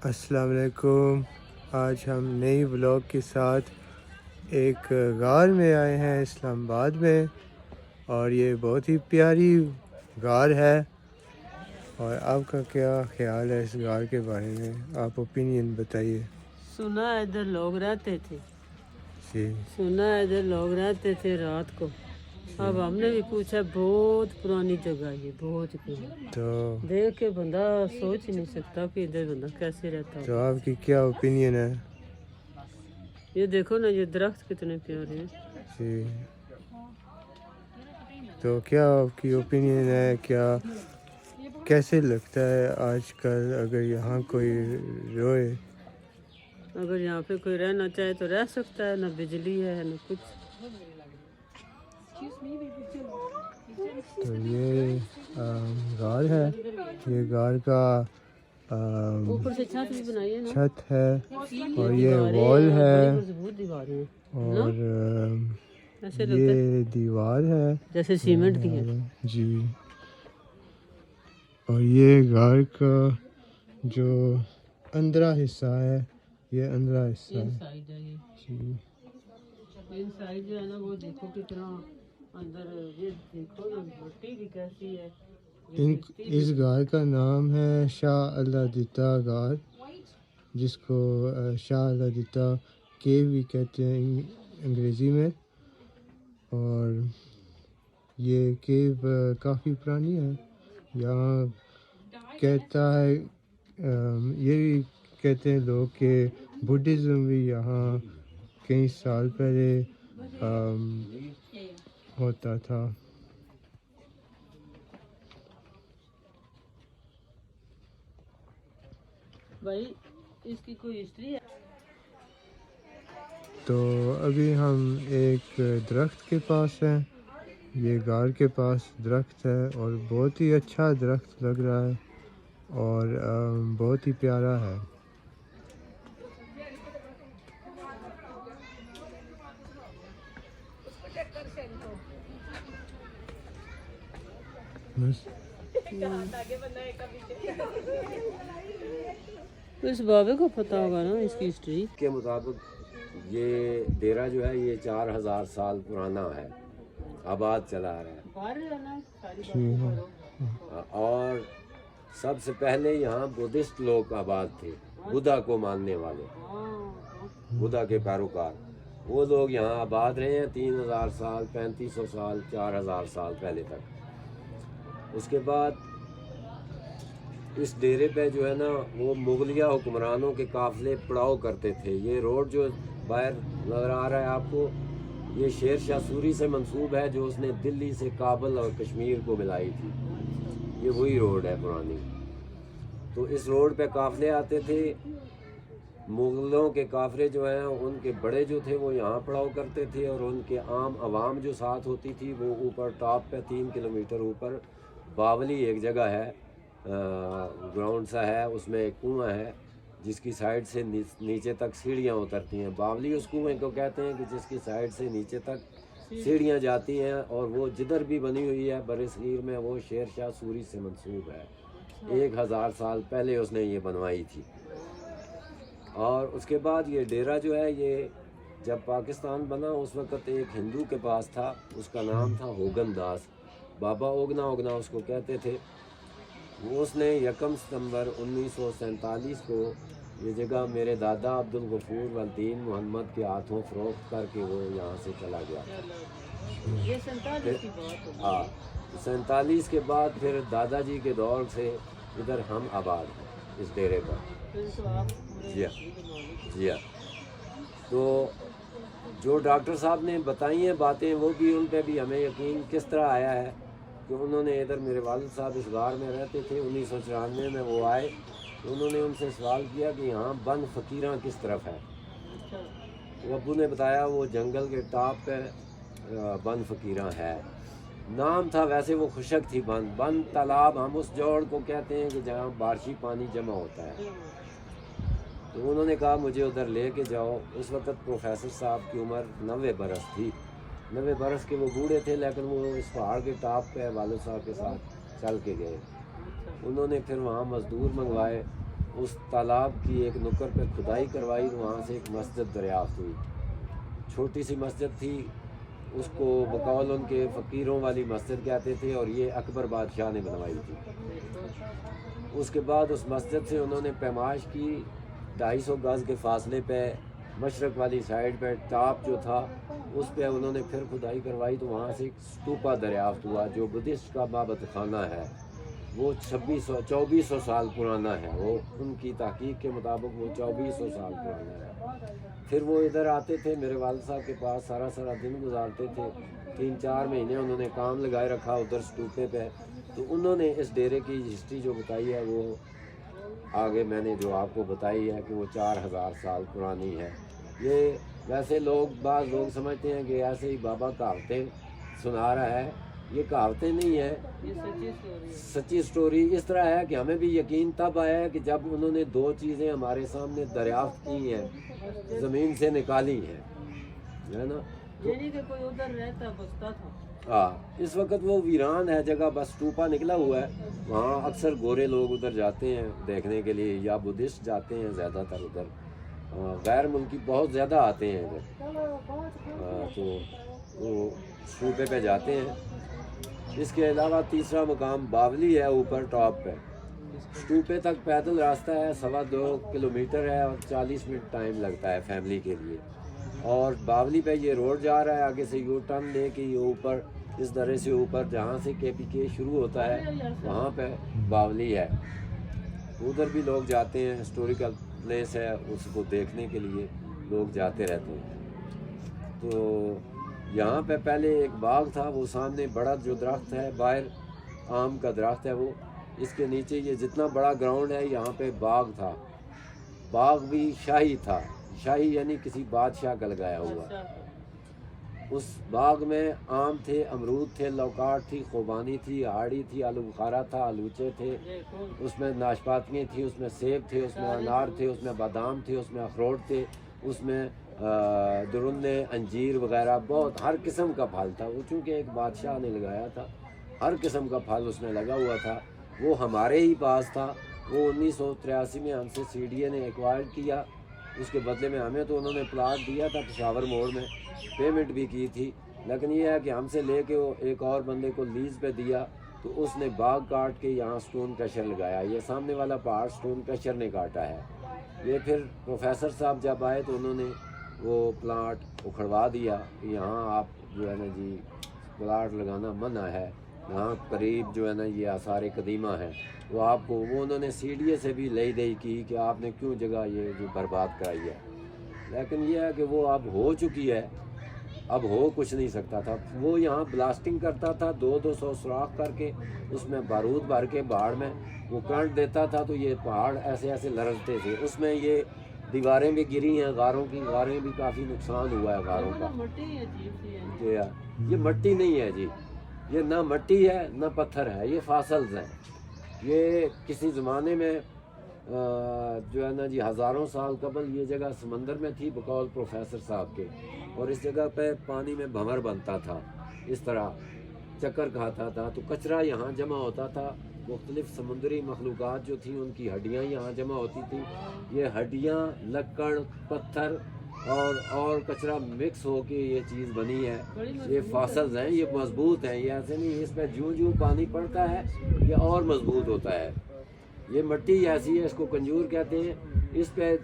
السلام علیکم۔ آج ہم نئی بلاگ کے ساتھ ایک غار میں آئے ہیں اسلام آباد میں، اور یہ بہت ہی پیاری غار ہے۔ اور آپ کا کیا خیال ہے اس غار کے بارے میں؟ آپ اوپینین بتائیے۔ سنا ادھر لوگ رہتے تھے، جی سنا ادھر لوگ رہتے تھے رات کو۔ اب ہم نے بھی پوچھا، بہت پرانی جگہ یہ، بہت پرانی، تو دیکھ کے بندہ سوچ ہی نہیں سکتا کہ ادھر بندہ کیسے رہتا تو ہو۔ آپ کی کیا اوپینین ہے؟ یہ دیکھو نا، یہ درخت کتنے پیارے ہیں۔ جی تو کیا آپ کی اوپینین ہے؟ کیسے لگتا ہے آج کل اگر یہاں کوئی روئے؟ اگر یہاں پہ کوئی رہنا چاہے تو رہ سکتا ہے، نہ بجلی ہے نہ کچھ۔ تو یہ غار ہے، یہ غار کا اوپر سے چھت بھی بنائی ہے نا، چھت ہے، اور یہ وال ہے، بڑی مضبوط دیواریں ہیں، اور ایسے لگتا ہے یہ دیوار ہے جیسے سیمنٹ کی ہے۔ جی۔ اور یہ غار کا جو اندرا حصہ ہے، یہ اندرا حصہ ہے سائڈ ہے یہ، جی۔ ان سائڈ جو ہے نا، وہ دیکھو کتنا اندر، یہ دیکھو نا مٹی بھی کیسی ہے۔ اس غار کا نام ہے شاہ اللہ دیتا غار، جس کو شاہ اللہ دیتا کیو بھی کہتے ہیں انگریزی میں۔ اور یہ کیو کافی پرانی ہے۔ یہاں کہتا ہے یہ بھی کہتے ہیں لوگ کہ بدھزم بھی یہاں کئی سال پہلے ہوتا تھا۔ بھائی اس کی کوئی ہسٹری ہے؟ تو ابھی ہم ایک درخت کے پاس ہیں، یہ غار کے پاس درخت ہے، اور بہت ہی اچھا درخت لگ رہا ہے، اور بہت ہی پیارا ہے۔ اس بابے کو پتہ ہوگا نا اس کی ہسٹری کے مطابق یہ ڈیرا جو ہے یہ 4000 سال پرانا ہے، آباد چلا آ رہا ہے۔ اور سب سے پہلے یہاں بدھسٹ لوگ آباد تھے، بدھا کو ماننے والے، بدھا کے پیروکار، وہ لوگ یہاں آباد رہے ہیں 3000 سال، 3500 سال، 4000 سال پہلے تک۔ اس کے بعد اس ڈیرے پہ جو ہے نا، وہ مغلیہ حکمرانوں کے قافلے پڑاؤ کرتے تھے۔ یہ روڈ جو باہر نظر آ رہا ہے آپ کو، یہ شیر شاہ سوری سے منسوب ہے، جو اس نے دلی سے کابل اور کشمیر کو ملائی تھی۔ یہ وہی روڈ ہے پرانی۔ تو اس روڈ پہ قافلے آتے تھے، مغلوں کے قافلے جو ہیں ان کے بڑے جو تھے وہ یہاں پڑاؤ کرتے تھے، اور ان کے عام عوام جو ساتھ ہوتی تھی وہ اوپر ٹاپ پہ 3 کلومیٹر اوپر باولی ایک جگہ ہے، گراؤنڈ سا ہے، اس میں ایک کنواں ہے جس کی سائڈ سے نیچے تک سیڑھیاں اترتی ہیں۔ باولی اس کنویں کو کہتے ہیں کہ جس کی سائڈ سے نیچے تک سیڑھیاں جاتی ہیں، اور وہ جدھر بھی بنی ہوئی ہے بر صغیر میں وہ شیر شاہ سوری سے منسوب ہے۔ 1000 سال پہلے اس نے یہ بنوائی تھی۔ اور اس کے بعد یہ ڈیرا جو ہے، یہ جب پاکستان بنا اس وقت ایک ہندو کے پاس تھا، اس کا نام تھا ہوگن داس، بابا اوگنا اوگنا اس کو کہتے تھے۔ اس نے 1 ستمبر 1947 کو یہ جگہ میرے دادا عبدالغفور والدین محمد کے ہاتھوں فروخت کر کے وہ یہاں سے چلا گیا۔ یہ 47 کی بات ہے۔ ہاں، 47 کے بعد پھر دادا جی کے دور سے ادھر ہم آباد ہیں اس ڈیرے پر۔ جی ہاں۔ تو جو ڈاکٹر صاحب نے بتائی ہیں باتیں، وہ بھی ان پہ بھی ہمیں یقین کس طرح آیا ہے کہ انہوں نے ادھر، میرے والد صاحب اس غار میں رہتے تھے، 1994 میں وہ آئے تو انہوں نے ان سے سوال کیا کہ یہاں بند فقیراں کس طرف ہے۔ تو ابو نے بتایا وہ جنگل کے ٹاپ پہ بند فقیراں ہے، نام تھا، ویسے وہ خشک تھی بند تالاب، ہم اس جوڑ کو کہتے ہیں کہ جہاں بارشی پانی جمع ہوتا ہے۔ تو انہوں نے کہا مجھے ادھر لے کے جاؤ۔ اس وقت پروفیسر صاحب کی عمر 90 برس تھی، 90 برس کے وہ بوڑھے تھے، لیکن وہ اس پہاڑ کے ٹاپ پہ والد صاحب کے ساتھ چل کے گئے۔ انہوں نے پھر وہاں مزدور منگوائے، اس तालाब की एक नुक्कड़ पे खुदाई करवाई, तो वहाँ से एक मस्जिद दरियाफ्त हुई। छोटी सी मस्जिद थी, उसको बकौल उनके फ़कीरों वाली मस्जिद कहते थे, और ये अकबर बादशाह ने बनवाई थी। उसके बाद उस मस्जिद से उन्होंने पैमाइश की 250 गज़ के फासले पे मशरक़ वाली साइड पे टॉप जो था उस पे उन्होंने फिर खुदाई करवाई, तो वहाँ से एक स्तूपा दरियाफ्त हुआ जो बुद्धिस्ट का बाबत खाना है। वो 2400 साल पुराना है, वो उनकी तहकीक के मुताबिक वो 2400 साल पुराना है। फिर वो इधर आते थे मेरे वालिद साहब के पास, सारा दिन गुजारते थे। 3-4 महीने उन्होंने काम लगाए रखा उधर स्तूपे पे। तो उन्होंने इस डेरे की हिस्ट्री जो बताई है वो आगे मैंने जो आपको बताई है कि वो 4000 साल पुरानी है। ये वैसे बाज़ लोग समझते हैं कि ऐसे ही बाबा कहावतें सुना रहा है, ये कहावतें नहीं है, ये सच्ची स्टोरी है। सच्ची स्टोरी इस तरह है कि हमें भी यकीन तब आया है कि जब उन्होंने 2 चीज़ें हमारे सामने दरियाफ्त की हैं, ज़मीन से निकाली हैं, है ना। यानी कि कोई उधर रहता बसता था। हाँ, इस वक्त वो वीरान है जगह, बस स्तूपा निकला हुआ है। वहाँ अक्सर गोरे लोग उधर जाते हैं देखने के लिए, या बुद्धिस्ट जाते हैं ज़्यादातर उधर। गैर मुल्की बहुत ज़्यादा आते हैं इधर, तो वो स्तूपे पे जाते हैं। इसके अलावा तीसरा मुकाम बावली है, ऊपर टॉप पे। स्तूपे तक पैदल रास्ता है, 2.25 किलोमीटर है, और 40 मिनट टाइम लगता है फैमिली के लिए। और बावली पे ये रोड जा रहा है, आगे से यू टर्न लेके ये ऊपर इस दरे से ऊपर जहाँ से KPK शुरू होता है वहाँ पे बावली है। उधर भी लोग जाते हैं, हिस्टोरिकल प्लेस है, उसको देखने के लिए लोग जाते रहते हैं। तो यहाँ पे पहले एक बाग था, वो सामने बड़ा जो दरख्त है बाहर, आम का दरख्त है वो, इसके नीचे ये जितना बड़ा ग्राउंड है यहाँ पे बाग था। बाग भी शाही था, शाही यानी किसी बादशाह का लगाया हुआ। उस बाग में आम थे, अमरूद थे, लौकाट थी, खुबानी थी, आड़ी थी, आलू बुखारा था, आलूचे थे, उसमें नाशपातियाँ थी, उसमें सेब थे, उसमें अनार थे, उसमें बादाम थे, उसमें अखरोट थे, उसमें दरुन्ने, अंजीर वगैरह, बहुत हर किस्म का फल था। वो चूँकि एक बादशाह ने लगाया था, हर किस्म का फल उसमें लगा हुआ था। वो हमारे ही पास था। वो 1983 में हमसे CDA ने एक्वायर किया, उसके बदले में हमें तो उन्होंने प्लाट दिया था पेशावर मोड़ में, पेमेंट भी की थी। लेकिन ये है कि हमसे लेके वो एक और बंदे को लीज़ पे दिया, तो उसने बाग काट के यहाँ स्टोन क्रशर लगाया। ये सामने वाला पहाड़ स्टोन क्रशर ने काटा है। ये फिर प्रोफेसर साहब जब आए तो उन्होंने वो प्लाट उखड़वा दिया कि यहाँ आप जो है ना जी प्लाट लगाना मना है, यहाँ करीब जो है ना ये आसार कदीमा है, वो आपको वो उन्होंने CDA से भी लई दई की कि आपने क्यों जगह ये जो बर्बाद कराई है। लेकिन ये है कि वो अब हो चुकी है, अब हो कुछ नहीं सकता था। वो यहाँ ब्लास्टिंग करता था, 200 सुराख करके उसमें बारूद भर के पहाड़ में वो करंट देता था, तो ये पहाड़ ऐसे ऐसे लरजते थे। उसमें ये दीवारें भी गिरी हैं, गारों की गारें भी काफ़ी नुकसान हुआ है गारों का। ये मट्टी नहीं है जी, ये ना मट्टी है ना पत्थर है, ये फासल्स हैं। ये किसी ज़माने में जो है ना जी हज़ारों साल कबल ये जगह समंदर में थी बकौल प्रोफेसर साहब के, और इस जगह पे पानी में भंवर बनता था, इस तरह चक्कर खाता था, तो कचरा यहाँ जमा होता था। मुख्तलिफ समुद्री मखलूक़ात जो थी उनकी हड्डियाँ यहाँ जमा होती थी। ये हड्डियाँ, लक्कड़, पत्थर और कचरा मिक्स होके ये चीज़ बनी है। ये फासल्स हैं, ये मजबूत हैं, ये ऐसे नहीं, इस पर जूं पानी पड़ता है ये और मजबूत होता है। ये मिट्टी ऐसी है, इसको कंजूर कहते हैं, इस पे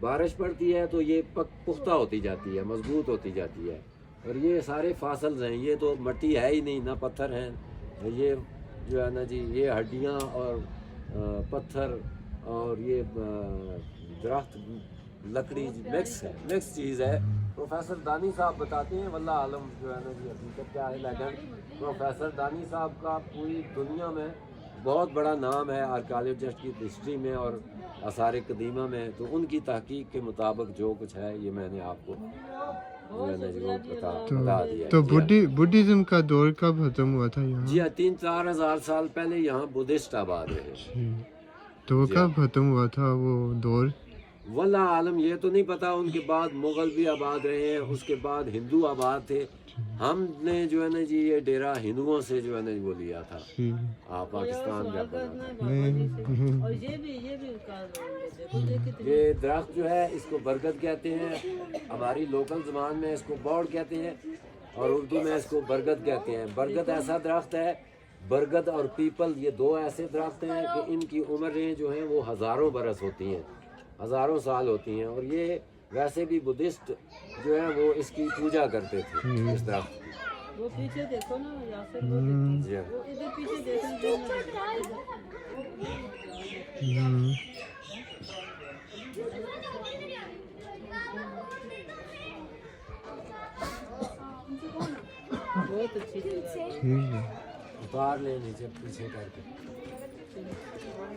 बारिश पड़ती है तो ये पुख्ता होती जाती है, मजबूत होती जाती है। और ये सारे फासल्स हैं, ये तो मिट्टी है ही नहीं, ना पत्थर हैं। ये जो है ना जी ये हड्डियाँ और पत्थर और ये दरख्त लकड़ी मिक्स है, मिक्स चीज़ है। प्रोफेसर दानी साहब बताते हैं, वल्लाह आलम जो है ना जी हकीकत क्या है, लेकिन प्रोफेसर दानी साहब का पूरी दुनिया में बहुत बड़ा नाम है आर्कियोलॉजिस्ट की हिस्ट्री में और आसार कदीमा में। तो उनकी तहकीक के मुताबिक जो कुछ है ये मैंने आपको जो है ना जी वो बता दिया। तो बुद्धिज़्म का दौर कब खत्म हुआ था यहाँ? जी 3-4 हज़ार साल पहले यहाँ बुद्धिस्ट आबाद रहे। तो वो कब खत्म हुआ था वो दौर? वल्लाह आलम ये तो नहीं पता। उनके बाद मुग़ल भी आबाद रहे हैं, उसके बाद हिंदू आबाद थे, ہم نے جو ہے نا جی یہ ڈیرا ہندوؤں سے جو ہے نا وہ لیا تھا آپ پاکستان کا اور یہ بھی دیکھو یہ درخت جو ہے اس کو برگد کہتے ہیں، ہماری لوکل زبان میں اس کو بوڑ کہتے ہیں اور اردو میں اس کو برگد کہتے ہیں۔ برگد ایسا درخت ہے، برگد اور پیپل یہ دو ایسے درخت ہیں کہ ان کی عمریں جو ہیں وہ ہزاروں برس ہوتی ہیں، ہزاروں سال ہوتی ہیں، اور یہ ویسے بھی بدھسٹ جو ہے وہ اس کی پوجا کرتے تھے اس درخت کی۔ وہ پیچھے دیکھو نا یاسر، جی وہ ادھر پیچھے دیکھو بہت اچھی جگہ ہے۔ اتار لیں نیچے پیچھے کر کے۔